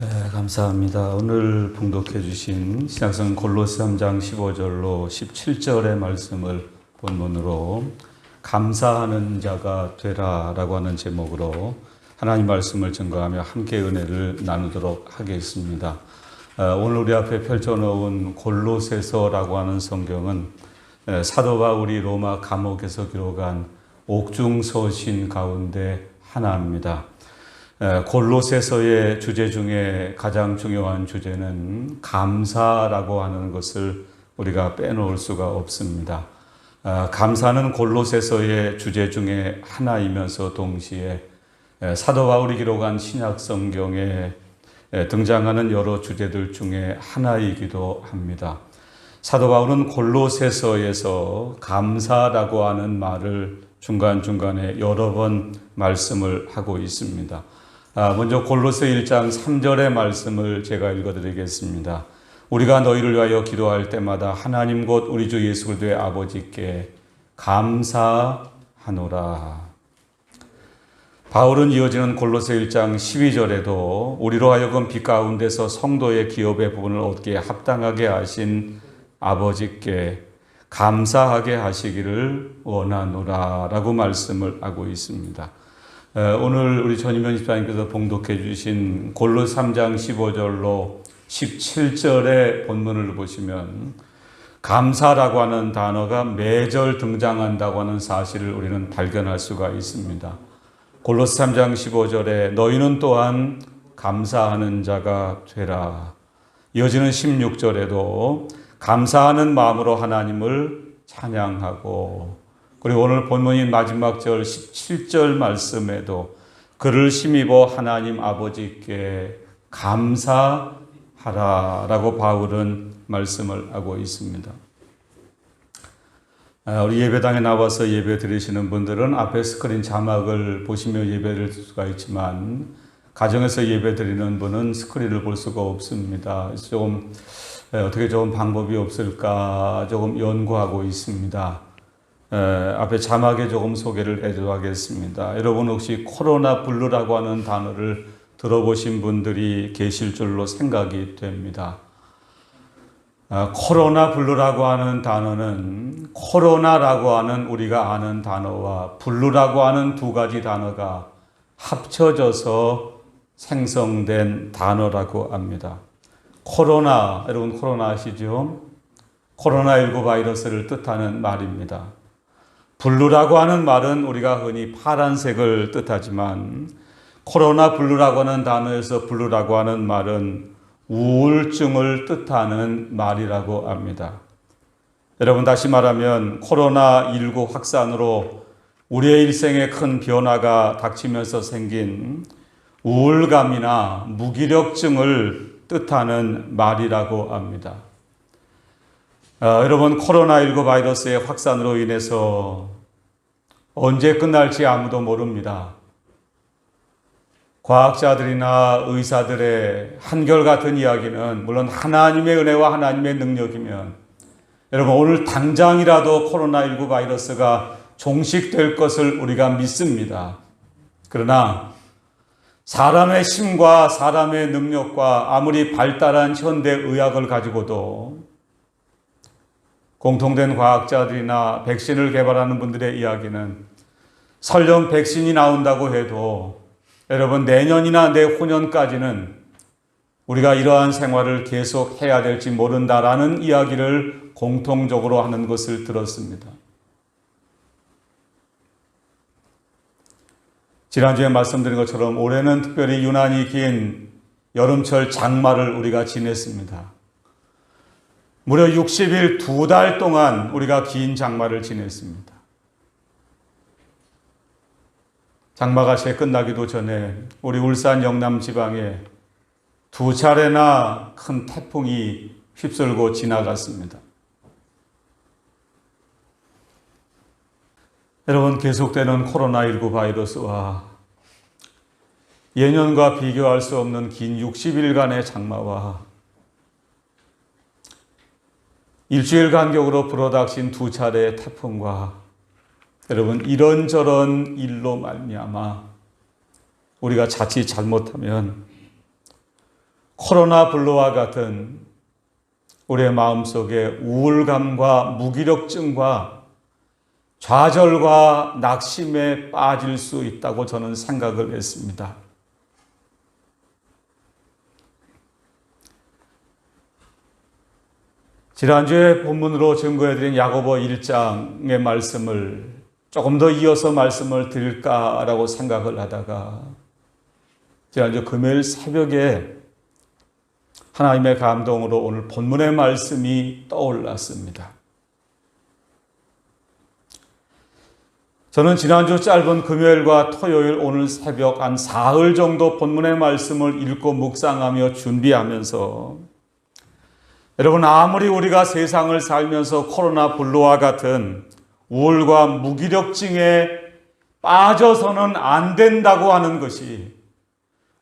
네, 감사합니다. 오늘 봉독해 주신 신약성 골로새 3장 15절로 17절의 말씀을 본문으로 감사하는 자가 되라라고 하는 제목으로 하나님 말씀을 증거하며 함께 은혜를 나누도록 하겠습니다. 오늘 우리 앞에 펼쳐놓은 골로새서라고 하는 성경은 사도 바울이 로마 감옥에서 기록한 옥중서신 가운데 하나입니다. 골로새서의 주제 중에 가장 중요한 주제는 감사라고 하는 것을 우리가 빼놓을 수가 없습니다. 감사는 골로새서의 주제 중에 하나이면서 동시에 사도 바울이 기록한 신약 성경에 등장하는 여러 주제들 중에 하나이기도 합니다. 사도 바울은 골로새서에서 감사라고 하는 말을 중간중간에 여러 번 말씀을 하고 있습니다. 먼저 골로새 1장 3절의 말씀을 제가 읽어드리겠습니다. 우리가 너희를 위하여 기도할 때마다 하나님 곧 우리 주 예수 그리스도의 아버지께 감사하노라. 바울은 이어지는 골로새 1장 12절에도 우리로 하여금 빛 가운데서 성도의 기업의 부분을 얻기에 합당하게 하신 아버지께 감사하게 하시기를 원하노라 라고 말씀을 하고 있습니다. 오늘 우리 전임현 집사님께서 봉독해 주신 골로새 3장 15절로 17절의 본문을 보시면 감사라고 하는 단어가 매절 등장한다고 하는 사실을 우리는 발견할 수가 있습니다. 골로새 3장 15절에 너희는 또한 감사하는 자가 되라. 이어지는 16절에도 감사하는 마음으로 하나님을 찬양하고, 그리고 오늘 본문인 마지막 절 17절 말씀에도 그를 힘입어 하나님 아버지께 감사하라라고 바울은 말씀을 하고 있습니다. 우리 예배당에 나와서 예배 드리시는 분들은 앞에 스크린 자막을 보시며 예배를 드릴 수가 있지만, 가정에서 예배 드리는 분은 스크린을 볼 수가 없습니다. 조금 어떻게 좋은 방법이 없을까 조금 연구하고 있습니다. 앞에 자막에 조금 소개를 해드리겠습니다. 여러분 혹시 코로나 블루라고 하는 단어를 들어보신 분들이 계실 줄로 생각이 됩니다. 코로나 블루라고 하는 단어는 코로나라고 하는 우리가 아는 단어와 블루라고 하는 두 가지 단어가 합쳐져서 생성된 단어라고 합니다. 코로나, 여러분 코로나 아시죠? 코로나19 바이러스를 뜻하는 말입니다. 블루라고 하는 말은 우리가 흔히 파란색을 뜻하지만 코로나 블루라고 하는 단어에서 블루라고 하는 말은 우울증을 뜻하는 말이라고 합니다. 여러분 다시 말하면 코로나19 확산으로 우리의 일생에 큰 변화가 닥치면서 생긴 우울감이나 무기력증을 뜻하는 말이라고 합니다. 여러분 코로나19 바이러스의 확산으로 인해서 언제 끝날지 아무도 모릅니다. 과학자들이나 의사들의 한결같은 이야기는 물론 하나님의 은혜와 하나님의 능력이면 여러분 오늘 당장이라도 코로나19 바이러스가 종식될 것을 우리가 믿습니다. 그러나 사람의 힘과 사람의 능력과 아무리 발달한 현대 의학을 가지고도 공통된 과학자들이나 백신을 개발하는 분들의 이야기는 설령 백신이 나온다고 해도 여러분 내년이나 내후년까지는 우리가 이러한 생활을 계속 해야 될지 모른다라는 이야기를 공통적으로 하는 것을 들었습니다. 지난주에 말씀드린 것처럼 올해는 특별히 유난히 긴 여름철 장마를 우리가 지냈습니다. 무려 60일 2달 동안 우리가 긴 장마를 지냈습니다. 장마가 채 끝나기도 전에 우리 울산 영남 지방에 2차례나 큰 태풍이 휩쓸고 지나갔습니다. 여러분 계속되는 코로나19 바이러스와 예년과 비교할 수 없는 긴 60일간의 장마와 일주일 간격으로 불어닥친 2차례의 태풍과 여러분 이런저런 일로 말미암아 우리가 자칫 잘못하면 코로나 블루와 같은 우리의 마음속에 우울감과 무기력증과 좌절과 낙심에 빠질 수 있다고 저는 생각을 했습니다. 지난주에 본문으로 증거해드린 야고보 1장의 말씀을 조금 더 이어서 말씀을 드릴까라고 생각을 하다가 지난주 금요일 새벽에 하나님의 감동으로 오늘 본문의 말씀이 떠올랐습니다. 저는 지난주 짧은 금요일과 토요일 오늘 새벽 한 사흘 정도 본문의 말씀을 읽고 묵상하며 준비하면서 여러분, 아무리 우리가 세상을 살면서 코로나 블루와 같은 우울과 무기력증에 빠져서는 안 된다고 하는 것이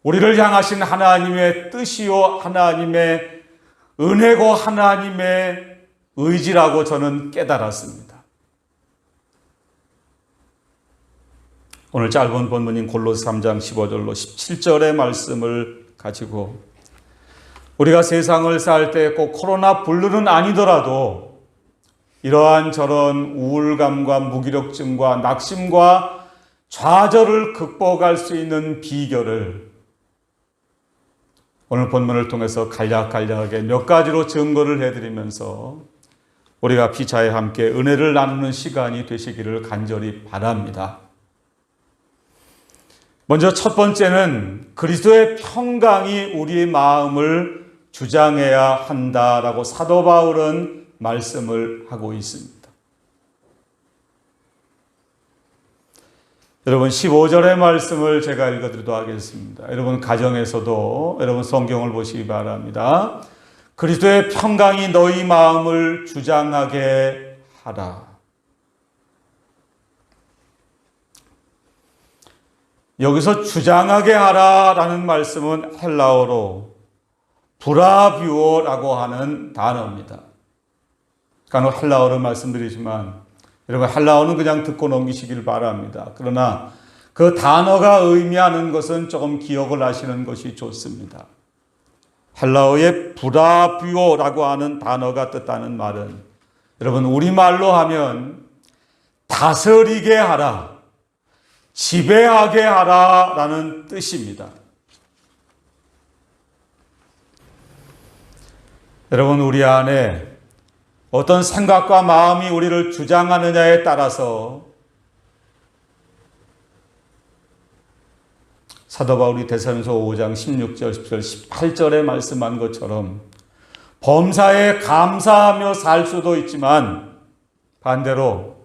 우리를 향하신 하나님의 뜻이요, 하나님의 은혜고 하나님의 의지라고 저는 깨달았습니다. 오늘 짧은 본문인 골로새 3장 15절로 17절의 말씀을 가지고 우리가 세상을 살 때 꼭 코로나 블루는 아니더라도 이러한 저런 우울감과 무기력증과 낙심과 좌절을 극복할 수 있는 비결을 오늘 본문을 통해서 간략하게 몇 가지로 증거를 해드리면서 우리가 피차에 함께 은혜를 나누는 시간이 되시기를 간절히 바랍니다. 먼저 첫 번째는 그리스도의 평강이 우리의 마음을 주장해야 한다라고 사도 바울은 말씀을 하고 있습니다. 여러분 15절의 말씀을 제가 읽어드리도록 하겠습니다. 여러분 가정에서도 여러분 성경을 보시기 바랍니다. 그리스도의 평강이 너희 마음을 주장하게 하라. 여기서 주장하게 하라라는 말씀은 헬라어로 브라비오라고 하는 단어입니다. 간혹 헬라어로 말씀드리지만 여러분 헬라어는 그냥 듣고 넘기시길 바랍니다. 그러나 그 단어가 의미하는 것은 조금 기억을 하시는 것이 좋습니다. 헬라어의 브라비오라고 하는 단어가 뜻하는 말은 여러분 우리말로 하면 다스리게 하라, 지배하게 하라라는 뜻입니다. 여러분 우리 안에 어떤 생각과 마음이 우리를 주장하느냐에 따라서 사도 바울이 데살로니가서 5장 16절, 17절, 18절에 말씀한 것처럼 범사에 감사하며 살 수도 있지만 반대로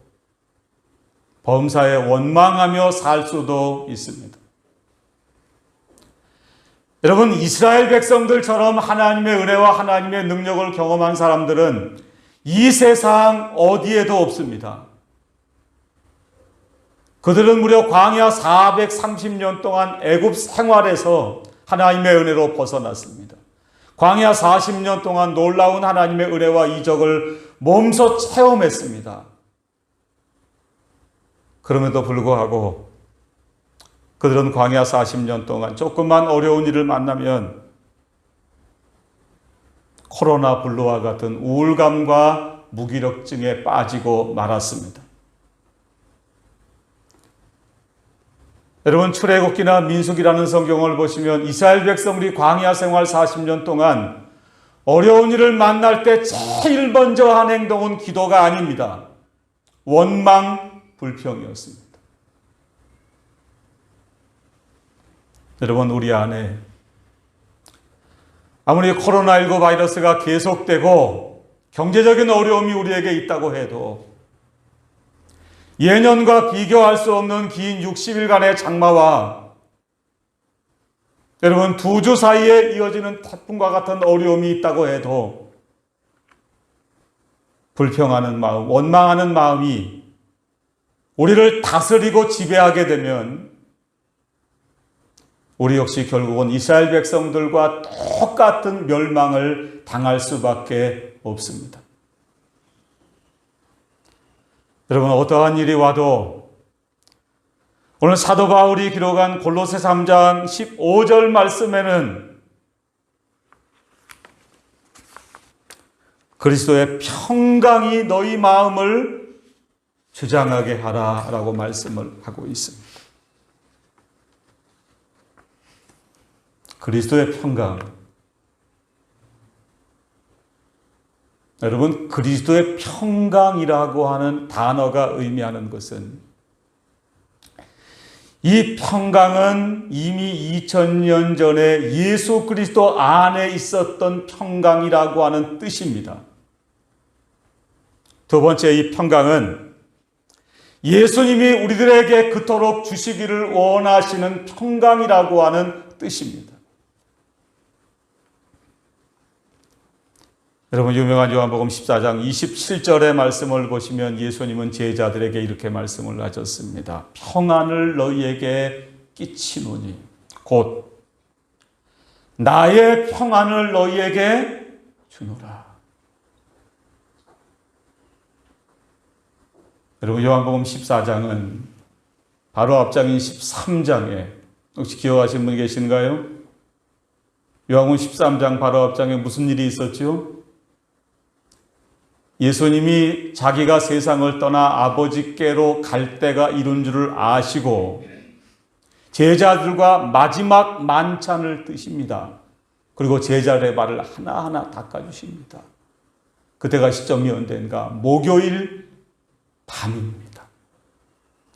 범사에 원망하며 살 수도 있습니다. 여러분 이스라엘 백성들처럼 하나님의 은혜와 하나님의 능력을 경험한 사람들은 이 세상 어디에도 없습니다. 그들은 무려 광야 430년 동안 애굽 생활에서 하나님의 은혜로 벗어났습니다. 광야 40년 동안 놀라운 하나님의 은혜와 이적을 몸소 체험했습니다. 그럼에도 불구하고 그들은 광야 40년 동안 조금만 어려운 일을 만나면 코로나 블루와 같은 우울감과 무기력증에 빠지고 말았습니다. 여러분 출애굽기나 민수기라는 성경을 보시면 이스라엘 백성들이 광야 생활 40년 동안 어려운 일을 만날 때 제일 먼저 한 행동은 기도가 아닙니다. 원망, 불평이었습니다. 여러분 우리 안에 아무리 코로나19 바이러스가 계속되고 경제적인 어려움이 우리에게 있다고 해도 예년과 비교할 수 없는 긴 60일간의 장마와 여러분 2주 사이에 이어지는 태풍과 같은 어려움이 있다고 해도 불평하는 마음, 원망하는 마음이 우리를 다스리고 지배하게 되면 우리 역시 결국은 이스라엘 백성들과 똑같은 멸망을 당할 수밖에 없습니다. 여러분 어떠한 일이 와도 오늘 사도 바울이 기록한 골로새 3장 15절 말씀에는 그리스도의 평강이 너희 마음을 주장하게 하라라고 말씀을 하고 있습니다. 그리스도의 평강. 여러분, 그리스도의 평강이라고 하는 단어가 의미하는 것은 이 평강은 이미 2000년 전에 예수 그리스도 안에 있었던 평강이라고 하는 뜻입니다. 두 번째, 이 평강은 예수님이 우리들에게 그토록 주시기를 원하시는 평강이라고 하는 뜻입니다. 여러분, 유명한 요한복음 14장 27절의 말씀을 보시면 예수님은 제자들에게 이렇게 말씀을 하셨습니다. 평안을 너희에게 끼치노니 곧 나의 평안을 너희에게 주노라. 여러분, 요한복음 14장은 바로 앞장인 13장에 혹시 기억하시는 분 계신가요? 요한복음 13장 바로 앞장에 무슨 일이 있었죠? 예수님이 자기가 세상을 떠나 아버지께로 갈 때가 이른 줄을 아시고 제자들과 마지막 만찬을 드십니다. 그리고 제자들의 발을 하나하나 닦아주십니다. 그때가 시점이 언젠가 목요일 밤입니다.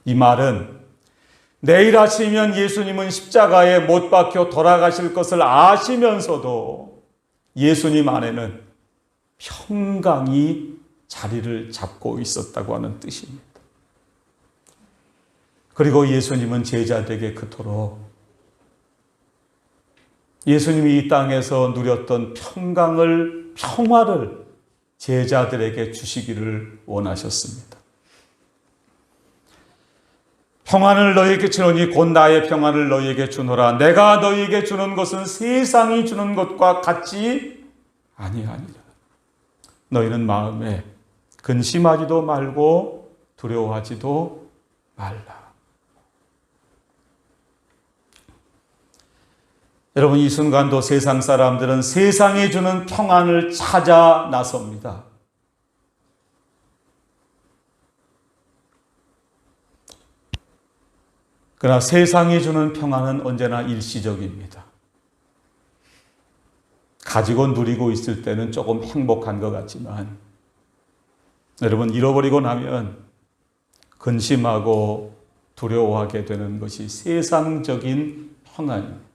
이 말은 내일 아침이면 예수님은 십자가에 못 박혀 돌아가실 것을 아시면서도 예수님 안에는 평강이 자리를 잡고 있었다고 하는 뜻입니다. 그리고 예수님은 제자들에게 그토록 예수님이 이 땅에서 누렸던 평화를 제자들에게 주시기를 원하셨습니다. 평안을 너희에게 주노니 곧 나의 평안을 너희에게 주노라. 내가 너희에게 주는 것은 세상이 주는 것과 같지 아니하니라. 너희는 마음에 근심하지도 말고 두려워하지도 말라. 여러분, 이 순간도 세상 사람들은 세상이 주는 평안을 찾아 나섭니다. 그러나 세상이 주는 평안은 언제나 일시적입니다. 가지고 누리고 있을 때는 조금 행복한 것 같지만 여러분, 잃어버리고 나면 근심하고 두려워하게 되는 것이 세상적인 평안입니다.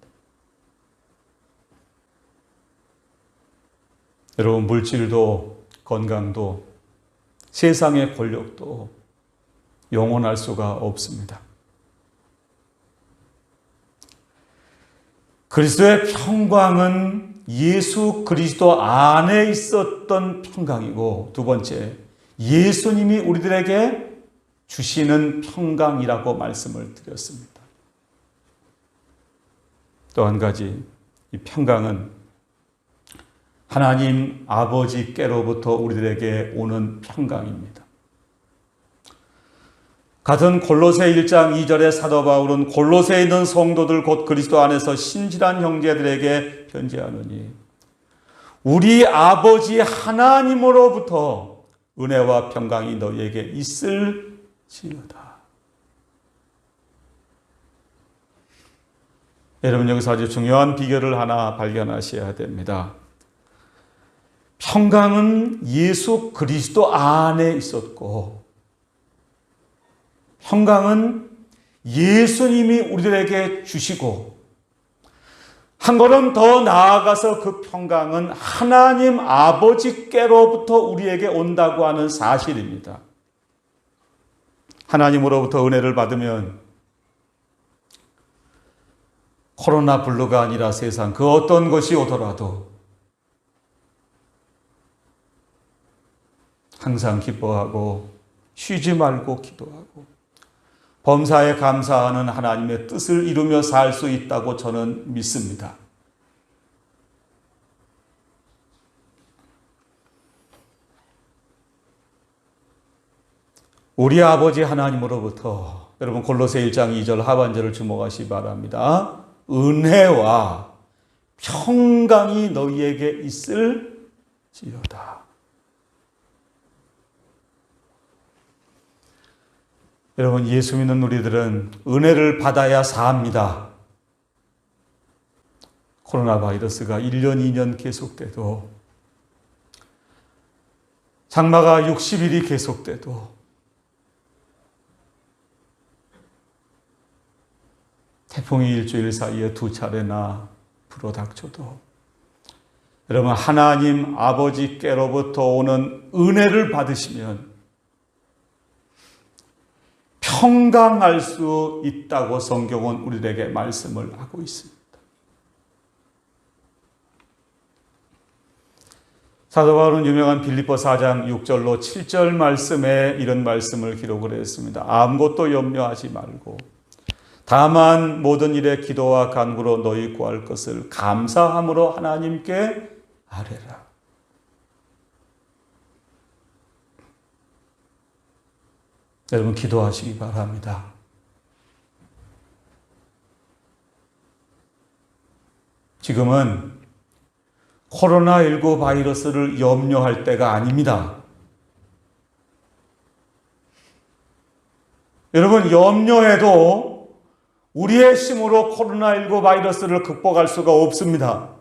여러분, 물질도 건강도 세상의 권력도 영원할 수가 없습니다. 그리스도의 평강은 예수 그리스도 안에 있었던 평강이고, 두 번째, 예수님이 우리들에게 주시는 평강이라고 말씀을 드렸습니다. 또 한 가지, 이 평강은 하나님 아버지께로부터 우리들에게 오는 평강입니다. 같은 골로새 1장 2절의 사도 바울은 골로새에 있는 성도들 곧 그리스도 안에서 신실한 형제들에게 편지하노니 우리 아버지 하나님으로부터 은혜와 평강이 너희에게 있을지어다. 여러분, 여기서 아주 중요한 비결을 하나 발견하셔야 됩니다. 평강은 예수 그리스도 안에 있었고 평강은 예수님이 우리들에게 주시고 한 걸음 더 나아가서 그 평강은 하나님 아버지께로부터 우리에게 온다고 하는 사실입니다. 하나님으로부터 은혜를 받으면 코로나 블루가 아니라 세상 그 어떤 것이 오더라도 항상 기뻐하고 쉬지 말고 기도하고 범사에 감사하는 하나님의 뜻을 이루며 살 수 있다고 저는 믿습니다. 우리 아버지 하나님으로부터 여러분 골로새 1장 2절 하반절을 주목하시 바랍니다. 은혜와 평강이 너희에게 있을지어다. 여러분, 예수 믿는 우리들은 은혜를 받아야 사합니다. 코로나 바이러스가 1년, 2년 계속돼도, 장마가 60일이 계속돼도, 태풍이 일주일 사이에 2차례나 불어닥쳐도, 여러분, 하나님 아버지께로부터 오는 은혜를 받으시면 평강할 수 있다고 성경은 우리에게 말씀을 하고 있습니다. 사도 바울은 유명한 빌립보 4장 6절로 7절 말씀에 이런 말씀을 기록을 했습니다. 아무것도 염려하지 말고 다만 모든 일에 기도와 간구로 너희 구할 것을 감사함으로 하나님께 아뢰라. 여러분, 기도하시기 바랍니다. 지금은 코로나19 바이러스를 염려할 때가 아닙니다. 여러분, 염려해도 우리의 힘으로 코로나19 바이러스를 극복할 수가 없습니다.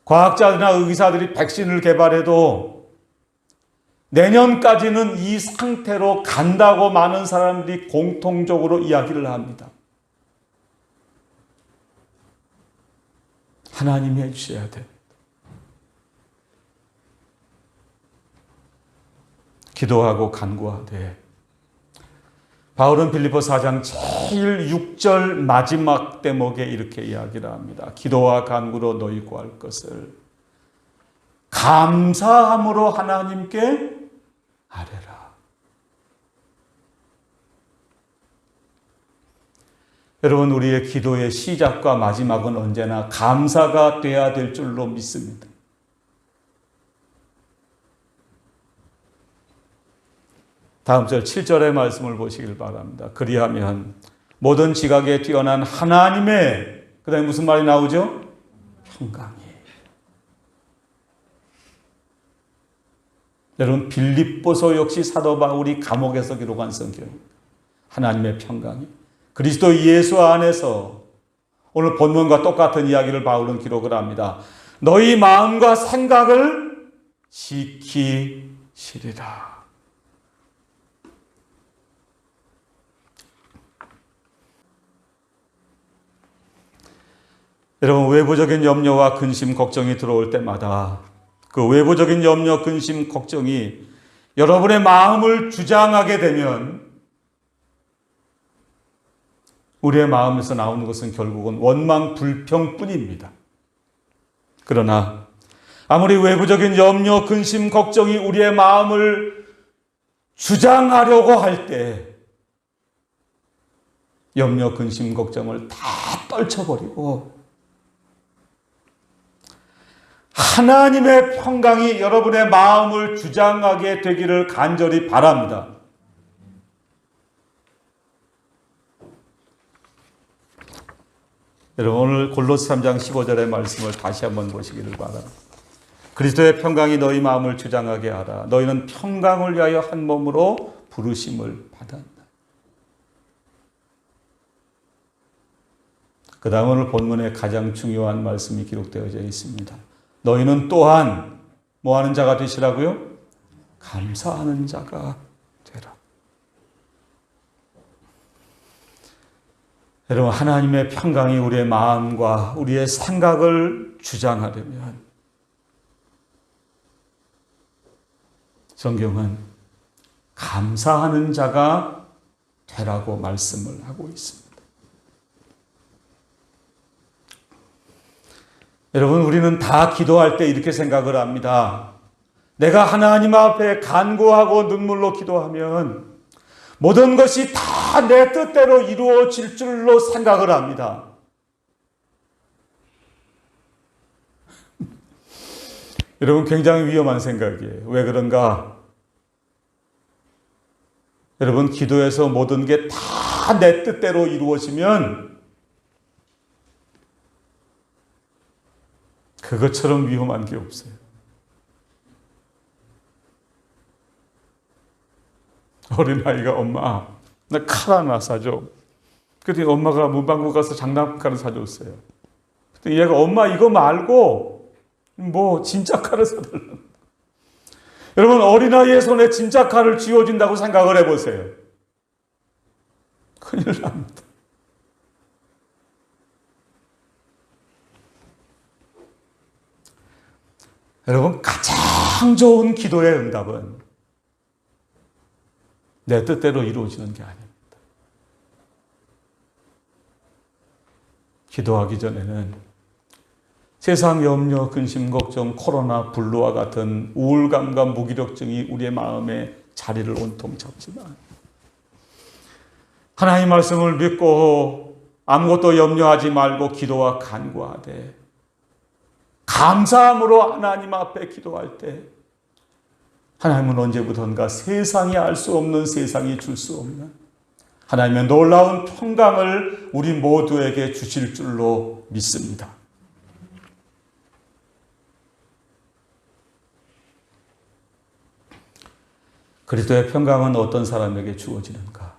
과학자들이나 의사들이 백신을 개발해도 내년까지는 이 상태로 간다고 많은 사람들이 공통적으로 이야기를 합니다. 하나님이 해주셔야 됩니다. 기도하고 간구하되, 바울은 빌립보 4장 제일 6절 마지막 대목에 이렇게 이야기를 합니다. 기도와 간구로 너희 구할 것을 감사함으로 하나님께 아뢰라. 여러분, 우리의 기도의 시작과 마지막은 언제나 감사가 돼야 될 줄로 믿습니다. 다음 절 7절의 말씀을 보시길 바랍니다. 그리하면 모든 지각에 뛰어난 하나님의, 그 다음에 무슨 말이 나오죠? 평강이. 여러분, 빌립보서 역시 사도 바울이 감옥에서 기록한 성경입니다. 하나님의 평강이. 그리스도 예수 안에서 오늘 본문과 똑같은 이야기를 바울은 기록을 합니다. 너희 마음과 생각을 지키시리라. 여러분, 외부적인 염려와 근심, 걱정이 들어올 때마다 그 외부적인 염려, 근심, 걱정이 여러분의 마음을 주장하게 되면 우리의 마음에서 나오는 것은 결국은 원망, 불평뿐입니다. 그러나 아무리 외부적인 염려, 근심, 걱정이 우리의 마음을 주장하려고 할 때 염려, 근심, 걱정을 다 떨쳐버리고 하나님의 평강이 여러분의 마음을 주장하게 되기를 간절히 바랍니다. 여러분, 오늘 골로새 3장 15절의 말씀을 다시 한번 보시기를 바랍니다. 그리스도의 평강이 너희 마음을 주장하게 하라. 너희는 평강을 위하여 한 몸으로 부르심을 받았다. 그 다음 오늘 본문에 가장 중요한 말씀이 기록되어져 있습니다. 너희는 또한 뭐 하는 자가 되시라고요? 감사하는 자가 되라. 여러분, 하나님의 평강이 우리의 마음과 우리의 생각을 주장하려면 성경은 감사하는 자가 되라고 말씀을 하고 있습니다. 여러분, 우리는 다 기도할 때 이렇게 생각을 합니다. 내가 하나님 앞에 간구하고 눈물로 기도하면 모든 것이 다 내 뜻대로 이루어질 줄로 생각을 합니다. 여러분, 굉장히 위험한 생각이에요. 왜 그런가? 여러분, 기도에서 모든 게 다 내 뜻대로 이루어지면 그것처럼 위험한 게 없어요. 어린아이가 엄마 나 칼 하나 사줘. 그랬더니 엄마가 문방구 가서 장난감을 사줬어요. 그랬더니 얘가 엄마 이거 말고 뭐 진짜 칼을 사달라. 여러분 어린아이의 손에 진짜 칼을 쥐어준다고 생각을 해보세요. 큰일 납니다. 여러분 가장 좋은 기도의 응답은 내 뜻대로 이루어지는 게 아닙니다. 기도하기 전에는 세상 염려, 근심, 걱정, 코로나, 불로와 같은 우울감과 무기력증이 우리의 마음에 자리를 온통 잡지만 하나님 말씀을 믿고 아무것도 염려하지 말고 기도와 간구하되 감사함으로 하나님 앞에 기도할 때 하나님은 언제부턴가 세상이 알 수 없는, 세상이 줄 수 없는 하나님의 놀라운 평강을 우리 모두에게 주실 줄로 믿습니다. 그리스도의 평강은 어떤 사람에게 주어지는가?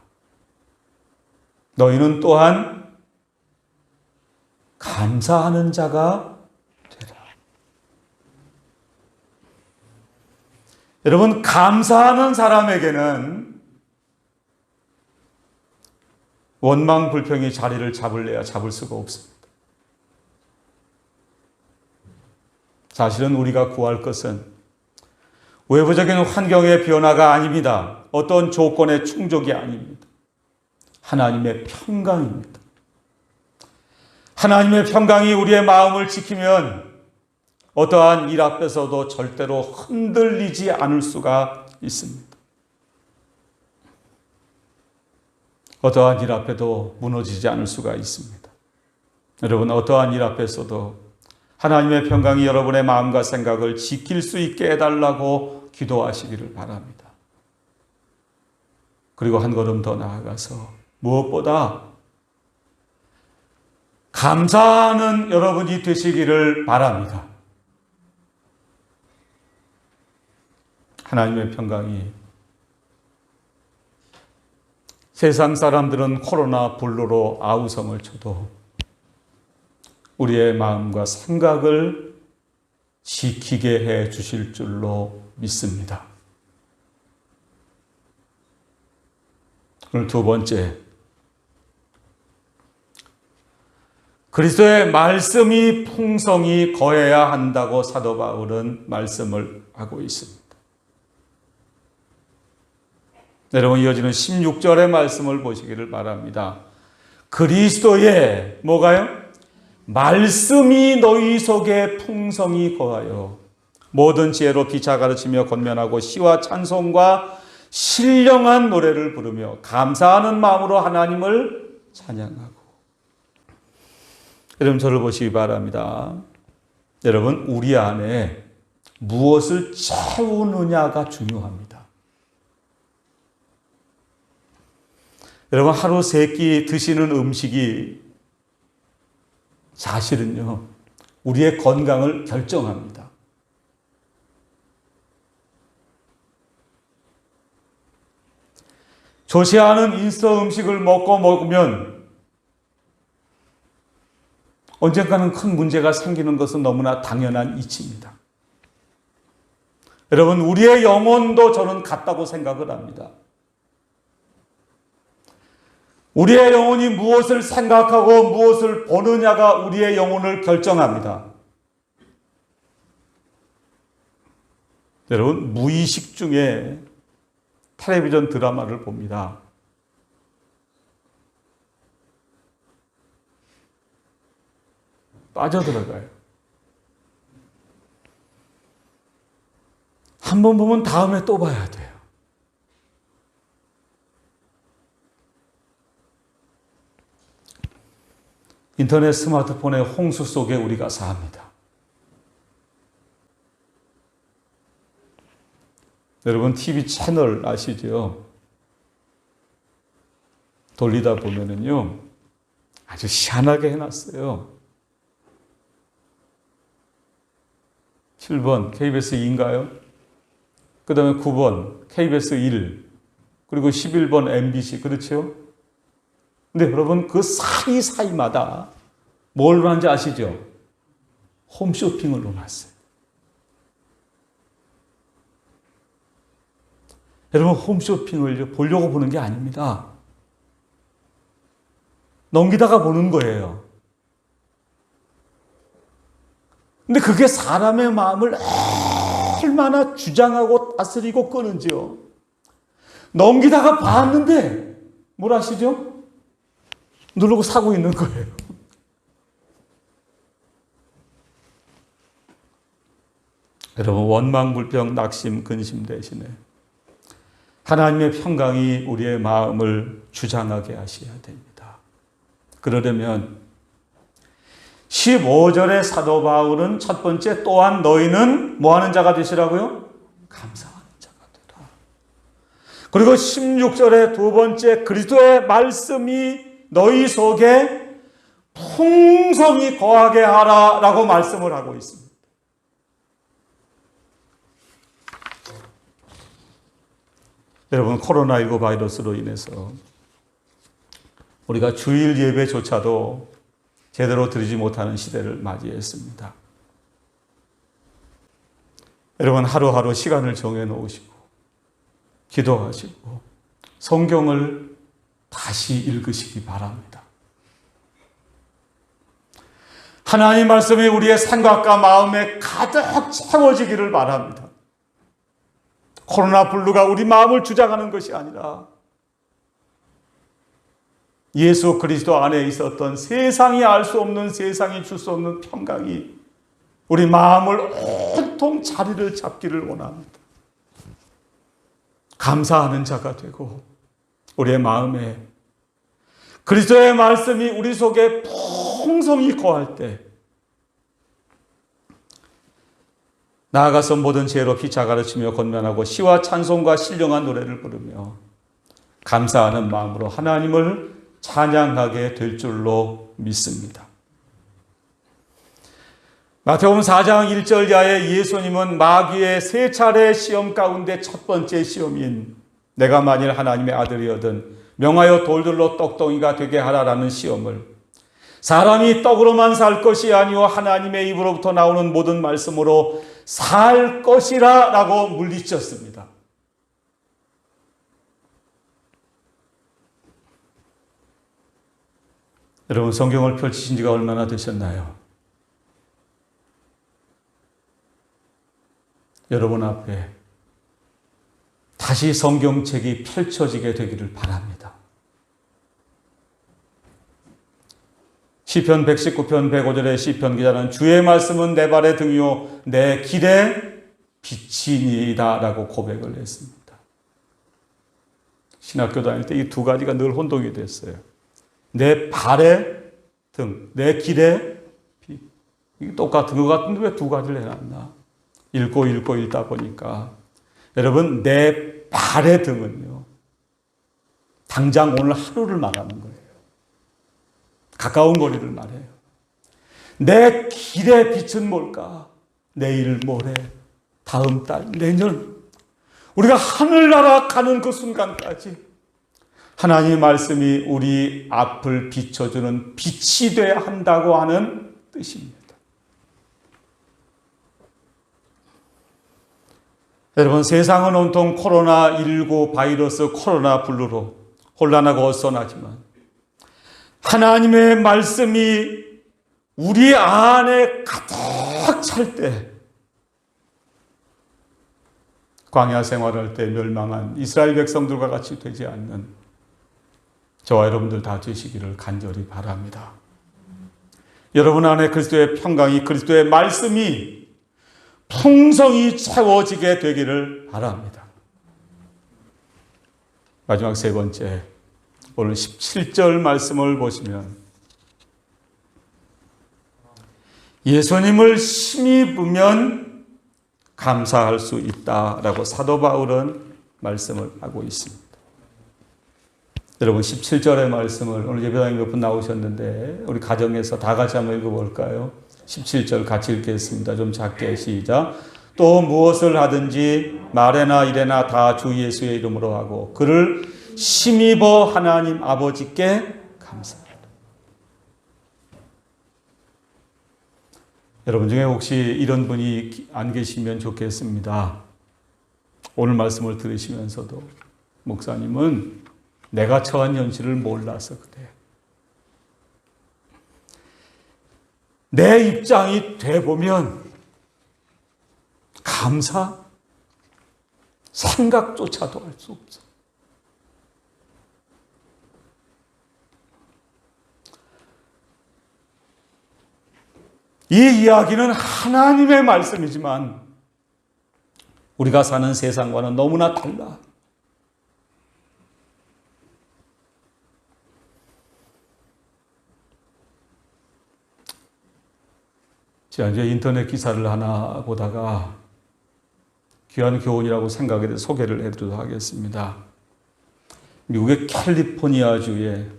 너희는 또한 감사하는 자가 되라. 여러분, 감사하는 사람에게는 원망, 불평이 자리를 잡을래야 잡을 수가 없습니다. 사실은 우리가 구할 것은 외부적인 환경의 변화가 아닙니다. 어떤 조건의 충족이 아닙니다. 하나님의 평강입니다. 하나님의 평강이 우리의 마음을 지키면 어떠한 일 앞에서도 절대로 흔들리지 않을 수가 있습니다. 어떠한 일 앞에도 무너지지 않을 수가 있습니다. 여러분, 어떠한 일 앞에서도 하나님의 평강이 여러분의 마음과 생각을 지킬 수 있게 해달라고 기도하시기를 바랍니다. 그리고 한 걸음 더 나아가서 무엇보다 감사하는 여러분이 되시기를 바랍니다. 하나님의 평강이 세상 사람들은 코로나 불로로 아우성을 쳐도 우리의 마음과 생각을 지키게 해 주실 줄로 믿습니다. 오늘 두 번째, 그리스도의 말씀이 풍성히 거해야 한다고 사도 바울은 말씀을 하고 있습니다. 여러분, 이어지는 16절의 말씀을 보시기를 바랍니다. 그리스도의 뭐가요? 말씀이 너희 속에 풍성히 거하여 모든 지혜로 피차 가르치며 권면하고 시와 찬송과 신령한 노래를 부르며 감사하는 마음으로 하나님을 찬양하고. 여러분, 저를 보시기 바랍니다. 여러분, 우리 안에 무엇을 채우느냐가 중요합니다. 여러분, 하루 세 끼 드시는 음식이 사실은요, 우리의 건강을 결정합니다. 좋지 않은 인스턴트 음식을 먹으면 언젠가는 큰 문제가 생기는 것은 너무나 당연한 이치입니다. 여러분, 우리의 영혼도 저는 같다고 생각을 합니다. 우리의 영혼이 무엇을 생각하고 무엇을 보느냐가 우리의 영혼을 결정합니다. 여러분, 무의식 중에 텔레비전 드라마를 봅니다. 빠져들어가요. 한 번 보면 다음에 또 봐야 돼요. 인터넷 스마트폰의 홍수 속에 우리가 삽니다. 여러분, TV 채널 아시죠? 돌리다 보면은요, 아주 희한하게 해놨어요. 7번 KBS 2인가요? 그 다음에 9번 KBS 1, 그리고 11번 MBC, 그렇죠? 근데 여러분, 그 사이사이마다 뭘 하는지 아시죠? 홈쇼핑을 놓았어요. 여러분, 홈쇼핑을 보려고 보는 게 아닙니다. 넘기다가 보는 거예요. 근데 그게 사람의 마음을 얼마나 주장하고 다스리고 끄는지요. 넘기다가 봤는데 뭘 아시죠? 누르고 사고 있는 거예요. 여러분, 원망, 불평, 낙심, 근심 대신에 하나님의 평강이 우리의 마음을 주장하게 하셔야 됩니다. 그러려면 15절의 사도 바울은 첫 번째, 또한 너희는 뭐 하는 자가 되시라고요? 감사하는 자가 되라. 그리고 16절의 두 번째, 그리스도의 말씀이 너희 속에 풍성히 거하게 하라 라고 말씀을 하고 있습니다. 여러분, 코로나19 바이러스로 인해서 우리가 주일 예배조차도 제대로 드리지 못하는 시대를 맞이했습니다. 여러분, 하루하루 시간을 정해놓으시고 기도하시고 성경을 다시 읽으시기 바랍니다. 하나님 말씀이 우리의 생각과 마음에 가득 채워지기를 바랍니다. 코로나 블루가 우리 마음을 주장하는 것이 아니라 예수 그리스도 안에 있었던 세상이 알 수 없는, 세상이 줄 수 없는 평강이 우리 마음을 온통 자리를 잡기를 원합니다. 감사하는 자가 되고 우리의 마음에 그리스도의 말씀이 우리 속에 풍성히 거할 때 나아가서 모든 죄로 피차 가르치며 권면하고 시와 찬송과 신령한 노래를 부르며 감사하는 마음으로 하나님을 찬양하게 될 줄로 믿습니다. 마태복음 4장 1절 이하에 예수님은 마귀의 세 차례 시험 가운데 첫 번째 시험인 내가 만일 하나님의 아들이거든 명하여 돌들로 떡덩이가 되게 하라라는 시험을 사람이 떡으로만 살 것이 아니오 하나님의 입으로부터 나오는 모든 말씀으로 살 것이라 라고 물리쳤습니다. 여러분, 성경을 펼치신 지가 얼마나 되셨나요? 여러분 앞에 다시 성경책이 펼쳐지게 되기를 바랍니다. 시편 119편 105절의 시편 기자는 주의 말씀은 내 발의 등이요 내 길의 빛이니이다 라고 고백을 했습니다. 신학교 다닐 때 이 두 가지가 늘 혼동이 됐어요. 내 발의 등, 내 길의 빛. 이게 똑같은 것 같은데 왜 두 가지를 해놨나? 읽고 읽다 보니까 여러분, 내 발의 등은요 당장 오늘 하루를 말하는 거예요. 가까운 거리를 말해요. 내 길의 빛은 뭘까? 내일, 모레, 다음 달, 내년 우리가 하늘나라 가는 그 순간까지 하나님의 말씀이 우리 앞을 비춰주는 빛이 되어야 한다고 하는 뜻입니다. 여러분, 세상은 온통 코로나19 바이러스, 코로나 블루로 혼란하고 어선하지만 하나님의 말씀이 우리 안에 가득 찰 때, 광야 생활할 때 멸망한 이스라엘 백성들과 같이 되지 않는 저와 여러분들 다 되시기를 간절히 바랍니다. 여러분 안에 그리스도의 평강이, 그리스도의 말씀이 풍성히 채워지게 되기를 바랍니다. 마지막 세 번째, 오늘 17절 말씀을 보시면 예수님을 힘입으면 감사할 수 있다라고 사도 바울은 말씀을 하고 있습니다. 여러분, 17절의 말씀을 오늘 예배당에 몇 분 나오셨는데 우리 가정에서 다 같이 한번 읽어볼까요? 17절 같이 읽겠습니다. 좀 작게 시작. 또 무엇을 하든지 말에나 일에나 다 주 예수의 이름으로 하고 그를 힘입어 하나님 아버지께 감사하라. 여러분 중에 혹시 이런 분이 안 계시면 좋겠습니다. 오늘 말씀을 들으시면서도 목사님은 내가 처한 현실을 몰라서 그래. 내 입장이 돼보면 감사? 생각조차도 할 수 없어. 이 이야기는 하나님의 말씀이지만 우리가 사는 세상과는 너무나 달라. 지난주에 인터넷 기사를 하나 보다가 귀한 교훈이라고 생각에 대해 소개를 해드리도록 하겠습니다. 미국의 캘리포니아주에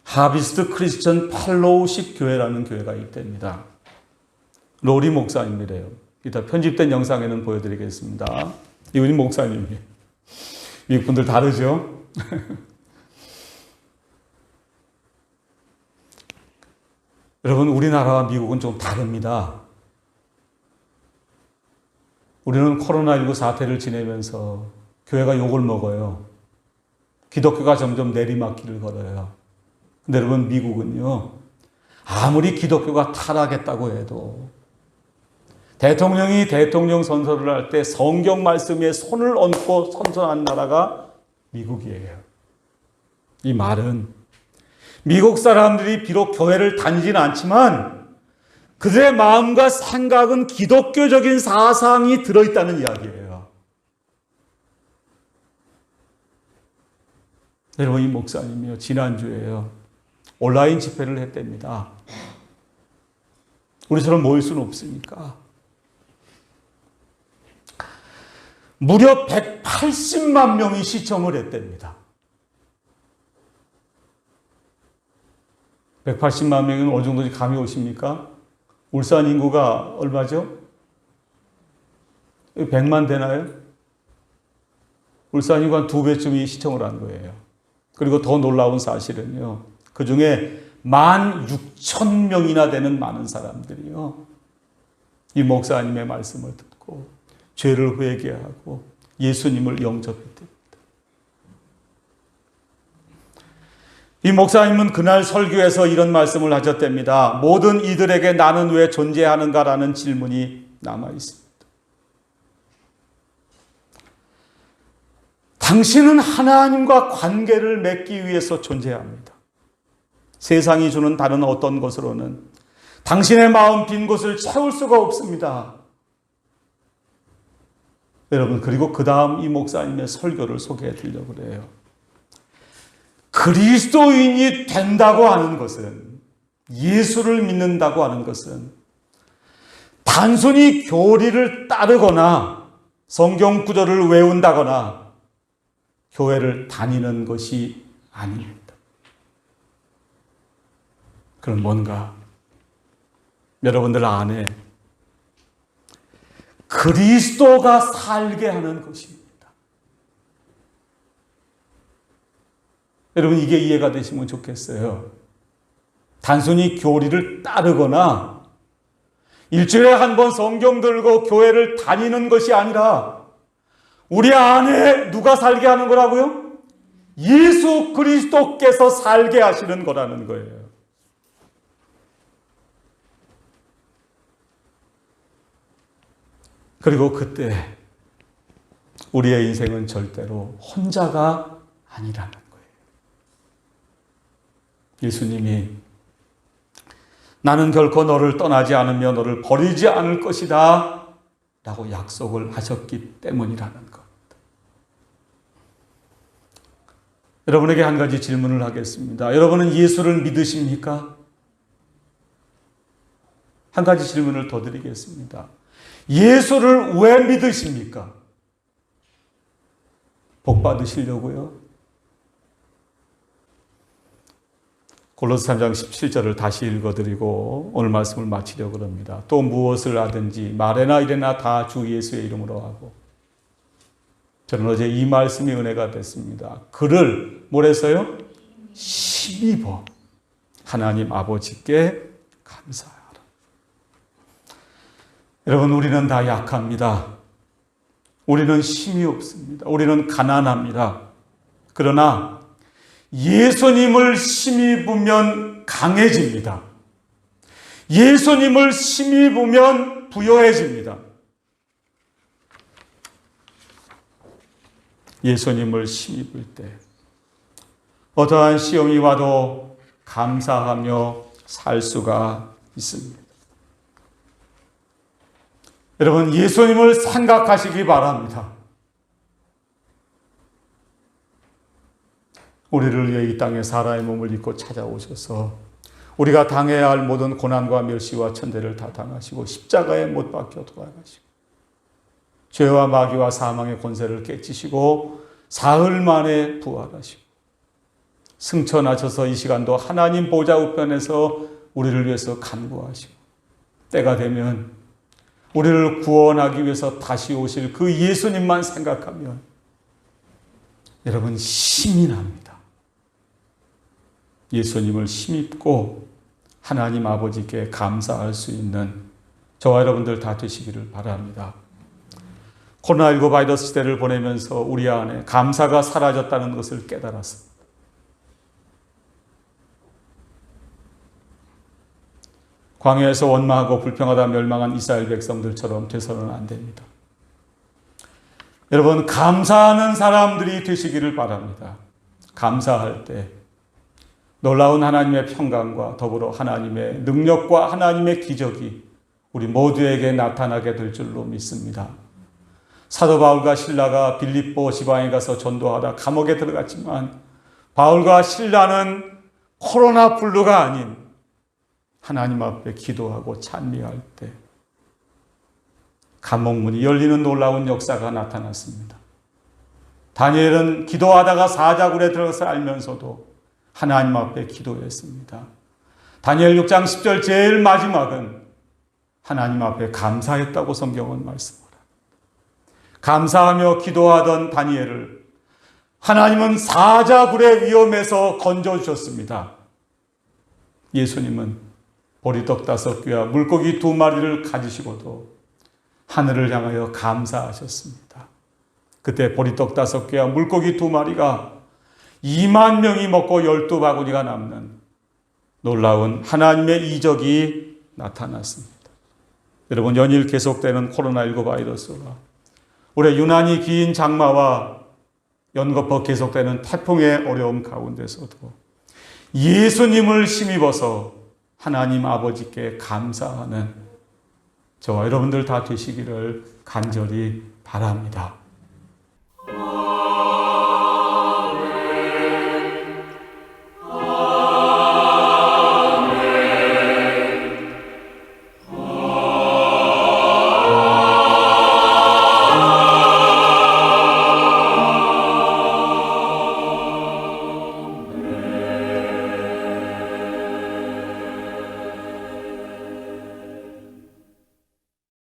하비스트 크리스천 팔로우십 교회라는 교회가 있답니다. 로리 목사님이래요. 이따 편집된 영상에는 보여드리겠습니다. 이분이 목사님이에요. 미국 분들 다르죠? 여러분, 우리나라와 미국은 좀 다릅니다. 우리는 코로나19 사태를 지내면서 교회가 욕을 먹어요. 기독교가 점점 내리막길을 걸어요. 근데 여러분, 미국은요, 아무리 기독교가 타락했다고 해도 대통령이 대통령 선서를 할 때 성경 말씀에 손을 얹고 선서한 나라가 미국이에요. 이 말은 미국 사람들이 비록 교회를 다니지는 않지만 그들의 마음과 생각은 기독교적인 사상이 들어있다는 이야기예요. 여러분, 이 목사님이요, 지난주에요, 온라인 집회를 했답니다. 우리처럼 모일 수는 없으니까. 무려 180만 명이 시청을 했답니다. 180만 명이면 어느 정도인지 감이 오십니까? 울산 인구가 얼마죠? 100만 되나요? 울산 인구 한 2배쯤이 시청을 한 거예요. 그리고 더 놀라운 사실은요, 그 중에 16,000명이나 되는 많은 사람들이요, 이 목사님의 말씀을 듣고 죄를 회개하고 예수님을 영접했답니다. 이 목사님은 그날 설교에서 이런 말씀을 하셨답니다. 모든 이들에게 나는 왜 존재하는가라는 질문이 남아 있습니다. 당신은 하나님과 관계를 맺기 위해서 존재합니다. 세상이 주는 다른 어떤 것으로는 당신의 마음 빈 곳을 채울 수가 없습니다. 여러분, 그리고 그 다음 이 목사님의 설교를 소개해 드리려고 그래요. 그리스도인이 된다고 하는 것은, 예수를 믿는다고 하는 것은 단순히 교리를 따르거나 성경 구절을 외운다거나 교회를 다니는 것이 아닙니다. 그럼 뭔가 여러분들 안에 그리스도가 살게 하는 것입니다. 여러분, 이게 이해가 되시면 좋겠어요. 단순히 교리를 따르거나 일주일에 한 번 성경 들고 교회를 다니는 것이 아니라 우리 안에 누가 살게 하는 거라고요? 예수 그리스도께서 살게 하시는 거라는 거예요. 그리고 그때 우리의 인생은 절대로 혼자가 아니라는 거예요. 예수님이 나는 결코 너를 떠나지 않으며 너를 버리지 않을 것이다 라고 약속을 하셨기 때문이라는 겁니다. 여러분에게 한 가지 질문을 하겠습니다. 여러분은 예수를 믿으십니까? 한 가지 질문을 더 드리겠습니다. 예수를 왜 믿으십니까? 복 받으시려고요? 골로새 3장 17절을 다시 읽어드리고 오늘 말씀을 마치려고 합니다. 또 무엇을 하든지 말에나 일에나 다 주 예수의 이름으로 하고. 저는 어제 이 말씀이 은혜가 됐습니다. 그를 뭐랬어요? 힘입어 하나님 아버지께 감사하라. 여러분, 우리는 다 약합니다. 우리는 힘이 없습니다. 우리는 가난합니다. 그러나 예수님을 힘입으면 강해집니다. 예수님을 힘입으면 부여해집니다. 예수님을 힘입을 때 어떠한 시험이 와도 감사하며 살 수가 있습니다. 여러분, 예수님을 생각하시기 바랍니다. 우리를 위해 이 땅에 사람의 몸을 입고 찾아오셔서 우리가 당해야 할 모든 고난과 멸시와 천대를 다 당하시고 십자가에 못 박혀 돌아가시고 죄와 마귀와 사망의 권세를 깨치시고 사흘 만에 부활하시고 승천하셔서 이 시간도 하나님 보좌 우편에서 우리를 위해서 간구하시고 때가 되면 우리를 구원하기 위해서 다시 오실 그 예수님만 생각하면 여러분 힘이 납니다. 예수님을 힘입고 하나님 아버지께 감사할 수 있는 저와 여러분들 다 되시기를 바랍니다. 코로나19 바이러스 시대를 보내면서 우리 안에 감사가 사라졌다는 것을 깨달았습니다. 광야에서 원망하고 불평하다 멸망한 이스라엘 백성들처럼 돼서는 안 됩니다. 여러분, 감사하는 사람들이 되시기를 바랍니다. 감사할 때 놀라운 하나님의 평강과 더불어 하나님의 능력과 하나님의 기적이 우리 모두에게 나타나게 될 줄로 믿습니다. 사도 바울과 실라가 빌립보 지방에 가서 전도하다 감옥에 들어갔지만 바울과 실라는 코로나 블루가 아닌 하나님 앞에 기도하고 찬미할 때 감옥문이 열리는 놀라운 역사가 나타났습니다. 다니엘은 기도하다가 사자굴에 들어가서 알면서도 하나님 앞에 기도했습니다. 다니엘 6장 10절 제일 마지막은 하나님 앞에 감사했다고 성경은 말씀합니다. 감사하며 기도하던 다니엘을 하나님은 사자굴의 위험에서 건져주셨습니다. 예수님은 보리떡 5개와 물고기 2마리를 가지시고도 하늘을 향하여 감사하셨습니다. 그때 보리떡 5개와 물고기 2마리가 2만 명이 먹고 12바구니가 남는 놀라운 하나님의 이적이 나타났습니다. 여러분, 연일 계속되는 코로나19 바이러스가 올해 유난히 긴 장마와 연거푸 계속되는 태풍의 어려움 가운데서도 예수님을 힘입어서 하나님 아버지께 감사하는 저와 여러분들 다 되시기를 간절히 바랍니다.